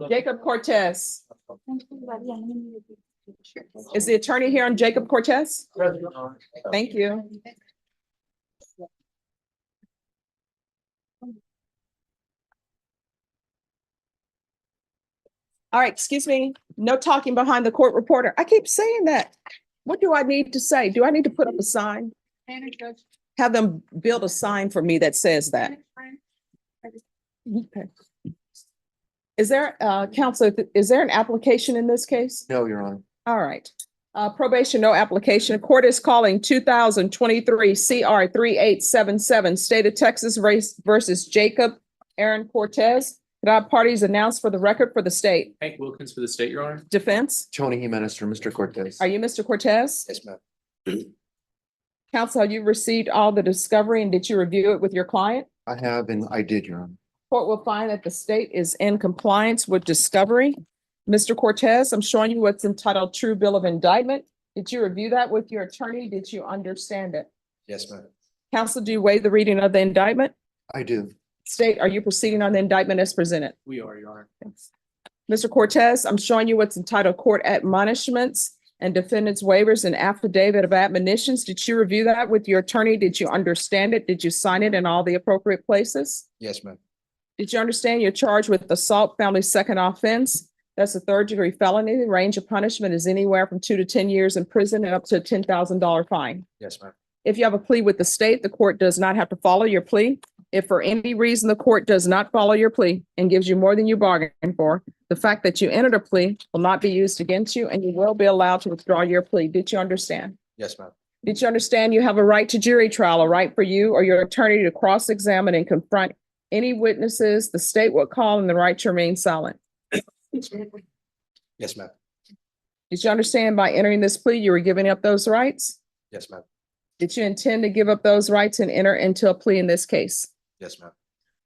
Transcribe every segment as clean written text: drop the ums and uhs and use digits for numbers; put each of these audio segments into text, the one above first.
Jacob Cortez. Is the attorney here on Jacob Cortez? Thank you. All right, excuse me. No talking behind the court reporter. I keep saying that. What do I need to say? Do I need to put up a sign? Have them build a sign for me that says that. Okay. Is there, counsel, is there an application in this case? No, Your Honor. All right. Probation, no application. Court is calling 2023 CR 3877, State of Texas race versus Jacob Aaron Cortez. Could our parties announce for the record for the state? Hank Wilkins for the state, Your Honor. Defense? Tony Jimenez for Mr. Cortez. Are you Mr. Cortez? Yes, ma'am. Counsel, have you received all the discovery and did you review it with your client? I have and I did, Your Honor. Court will find that the state is in compliance with discovery. Mr. Cortez, I'm showing you what's entitled True Bill of Indictment. Did you review that with your attorney? Did you understand it? Yes, ma'am. Counsel, do you waive the reading of the indictment? I do. State, are you proceeding on the indictment as presented? We are, Your Honor. Thanks. Mr. Cortez, I'm showing you what's entitled Court Admonishments and Defendant's Waivers and Affidavit of Admonitions. Did you review that with your attorney? Did you understand it? Did you sign it in all the appropriate places? Yes, ma'am. Did you understand you're charged with assault, family second offense? That's a third-degree felony. The range of punishment is anywhere from 2 to 10 years in prison and up to a $10,000 fine. Yes, ma'am. If you have a plea with the state, the court does not have to follow your plea. If for any reason the court does not follow your plea and gives you more than you bargained for, the fact that you entered a plea will not be used against you and you will be allowed to withdraw your plea. Did you understand? Yes, ma'am. Did you understand you have a right to jury trial, a right for you or your attorney to cross-examine and confront any witnesses the state will call and the right to remain silent? Yes, ma'am. Did you understand by entering this plea, you were giving up those rights? Yes, ma'am. Did you intend to give up those rights and enter into a plea in this case? Yes, ma'am.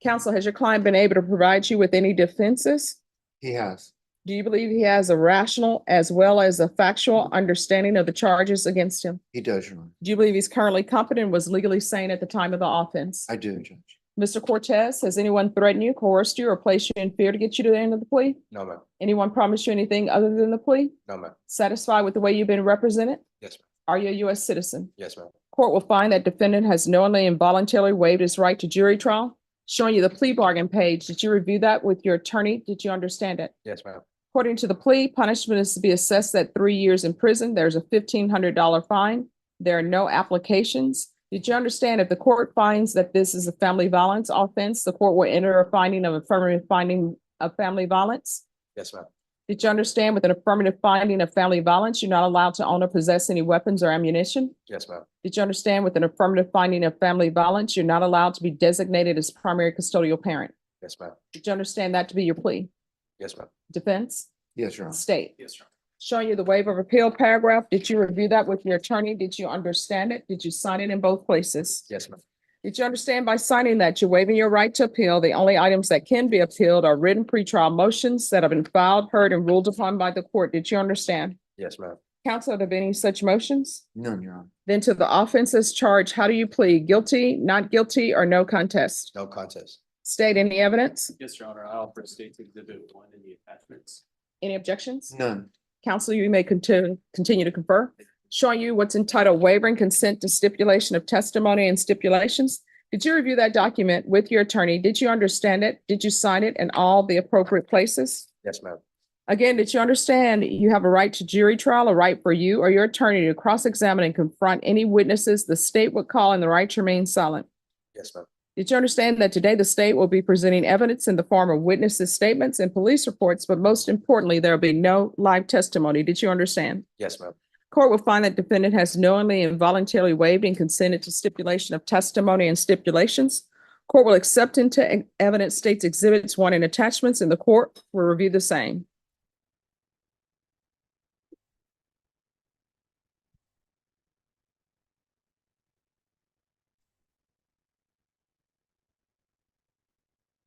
Counsel, has your client been able to provide you with any defenses? He has. Do you believe he has a rational as well as a factual understanding of the charges against him? He does, Your Honor. Do you believe he's currently competent and was legally sane at the time of the offense? I do, Judge. Mr. Cortez, has anyone threatened you, coerced you, or placed you in fear to get you to the end of the plea? No, ma'am. Anyone promised you anything other than the plea? No, ma'am. Satisfied with the way you've been represented? Yes, ma'am. Are you a U.S. citizen? Yes, ma'am. Court will find that defendant has knowingly and voluntarily waived his right to jury trial. Showing you the plea bargain page. Did you review that with your attorney? Did you understand it? Yes, ma'am. According to the plea, punishment is to be assessed at 3 years in prison. There's a $1,500 fine. There are no applications. Did you understand if the court finds that this is a family violence offense, the court will enter a finding of affirmative finding of family violence? Yes, ma'am. Did you understand with an affirmative finding of family violence, you're not allowed to own or possess any weapons or ammunition? Yes, ma'am. Did you understand with an affirmative finding of family violence, you're not allowed to be designated as primary custodial parent? Yes, ma'am. Did you understand that to be your plea? Yes, ma'am. Defense? Yes, Your Honor. State? Yes, Your Honor. Showing you the waiver of appeal paragraph. Did you review that with your attorney? Did you understand it? Did you sign it in both places? Yes, ma'am. Did you understand by signing that you're waiving your right to appeal? The only items that can be appealed are written pretrial motions that have been filed, heard, and ruled upon by the court. Did you understand? Yes, ma'am. Counsel, have any such motions? None, Your Honor. Then to the offenses charged, how do you plead? Guilty, not guilty, or no contest? No contest. State, any evidence? Yes, Your Honor. I offer State's Exhibit 1 in the attachments. Any objections? None. Counsel, you may continue to confer. Showing you what's entitled Wavering Consent to Stipulation of Testimony and Stipulations. Did you review that document with your attorney? Did you understand it? Did you sign it in all the appropriate places? Yes, ma'am. Again, did you understand you have a right to jury trial, a right for you or your attorney to cross-examine and confront any witnesses the state would call and the right to remain silent? Yes, ma'am. Did you understand that today the state will be presenting evidence in the form of witnesses' statements and police reports, but most importantly, there will be no live testimony? Did you understand? Yes, ma'am. Court will find that defendant has knowingly and voluntarily waived and consented to stipulation of testimony and stipulations. Court will accept into evidence State's Exhibits 1 and attachments, and the court will review the same.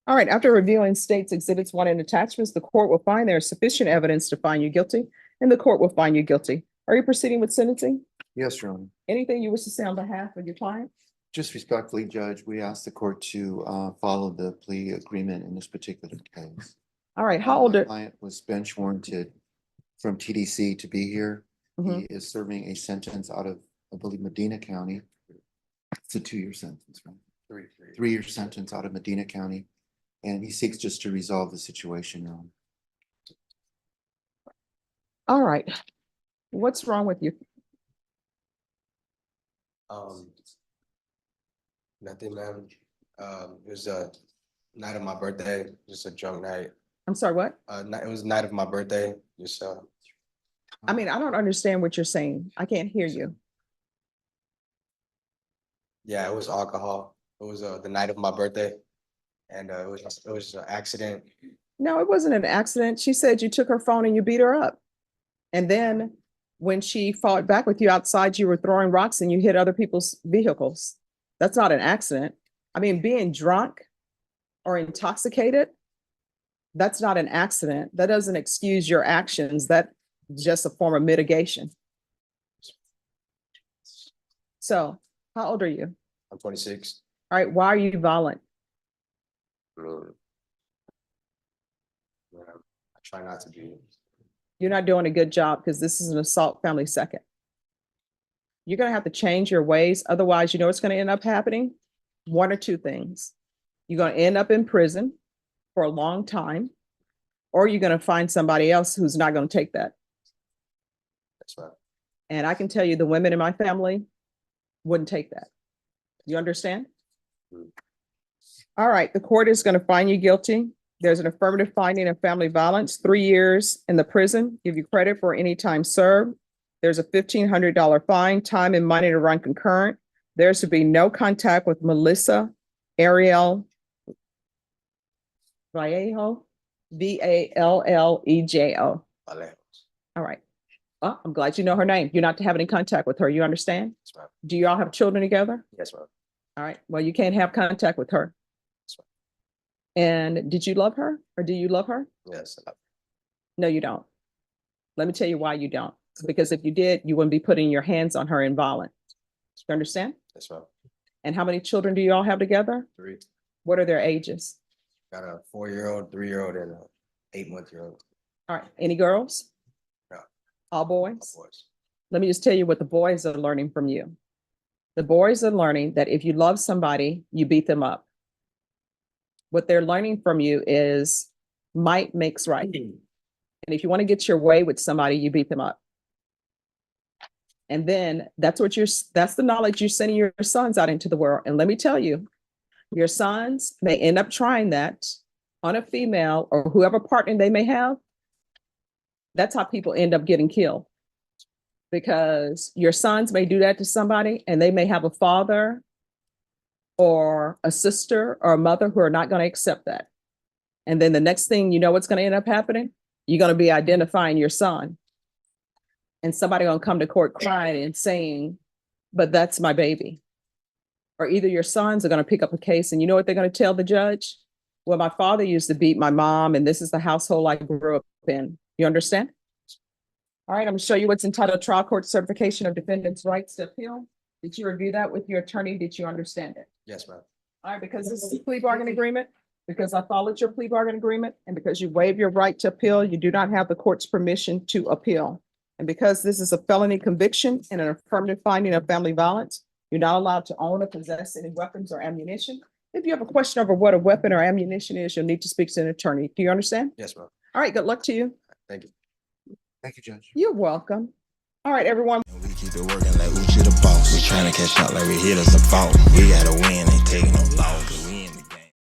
All right, after reviewing State's Exhibits 1 and attachments, the court will find there is sufficient evidence to find you guilty, and the court will find you guilty. Are you proceeding with sentencing? Yes, Your Honor. Anything you wish to say on behalf of your client? Just respectfully, Judge, we ask the court to follow the plea agreement in this particular case. All right, how My old are? Client was bench warranted from TDC to be here. Mhm. He is serving a sentence out of, I believe, Medina County. It's a 2-year sentence, right? 3-year sentence out of Medina County. And he seeks just to resolve the situation. All right. What's wrong with you? Nothing, ma'am. It was a night of my birthday, just a drunk night. I'm sorry, what? It was the night of my birthday, just I mean, I don't understand what you're saying. I can't hear you. yeah, it was alcohol. It was the night of my birthday, and it was an accident. No, it wasn't an accident. She said you took her phone and you beat her up. And then when she fought back with you outside, you were throwing rocks and you hit other people's vehicles. That's not an accident. I mean, being drunk or intoxicated, that's not an accident. That doesn't excuse your actions. That's just a form of mitigation. So, how old are you? I'm 26. All right, why are you violent? I mean, I try not to be. You're not doing a good job because this is an assault family second. You're going to have to change your ways. Otherwise, you know what's going to end up happening? One or two things. You're going to end up in prison for a long time, or you're going to find somebody else who's not going to take that. That's right. And I can tell you the women in my family wouldn't take that. You understand? Mm. All right, the court is going to find you guilty. There's an affirmative finding of family violence, 3 years in the prison, give you credit for any time served. There's a $1,500 fine, time and money to run concurrent. There's to be no contact with Melissa Ariel Vallejo, Vallejo. Vallejo. All right. Oh, I'm glad you know her name. You're not to have any contact with her. You understand? That's right. Do you all have children together? Yes, ma'am. All right. Well, you can't have contact with her. That's right. And did you love her or do you love her? Yes. No, you don't. Let me tell you why you don't. Because if you did, you wouldn't be putting your hands on her in violence. You understand? That's right. And how many children do you all have together? 3. What are their ages? Got a 4-year-old, 3-year-old, and a 8-month-year-old. All right. Any girls? No. All boys? Boys. Let me just tell you what the boys are learning from you. The boys are learning that if you love somebody, you beat them up. What they're learning from you is might makes right. And if you want to get your way with somebody, you beat them up. And then that's the knowledge you're sending your sons out into the world. And let me tell you, your sons may end up trying that on a female or whoever partner they may have. That's how people end up getting killed. Because your sons may do that to somebody and they may have a father or a sister or a mother who are not going to accept that. And then the next thing you know what's going to end up happening? You're going to be identifying your son. And somebody gonna come to court crying and saying, but that's my baby. Or either your sons are gonna pick up a case and you know what they're gonna tell the judge? Well, my father used to beat my mom and this is the household I grew up in. You understand? All right, I'm gonna show you what's entitled Trial Court Certification of Defendant's Rights to Appeal. Did you review that with your attorney? Did you understand it? Yes, ma'am. All right, because this is a plea bargain agreement, because I followed your plea bargain agreement, and because you waive your right to appeal, you do not have the court's permission to appeal. And because this is a felony conviction and an affirmative finding of family violence, you're not allowed to own or possess any weapons or ammunition. If you have a question over what a weapon or ammunition is, you'll need to speak to an attorney. Do you understand? Yes, ma'am. All right, good luck to you. Thank you. Thank you, Judge. You're welcome. All right, everyone. We keep it working like Uchi the boss. We trying to catch up like we hit us a fault. We gotta win, ain't taking no loss.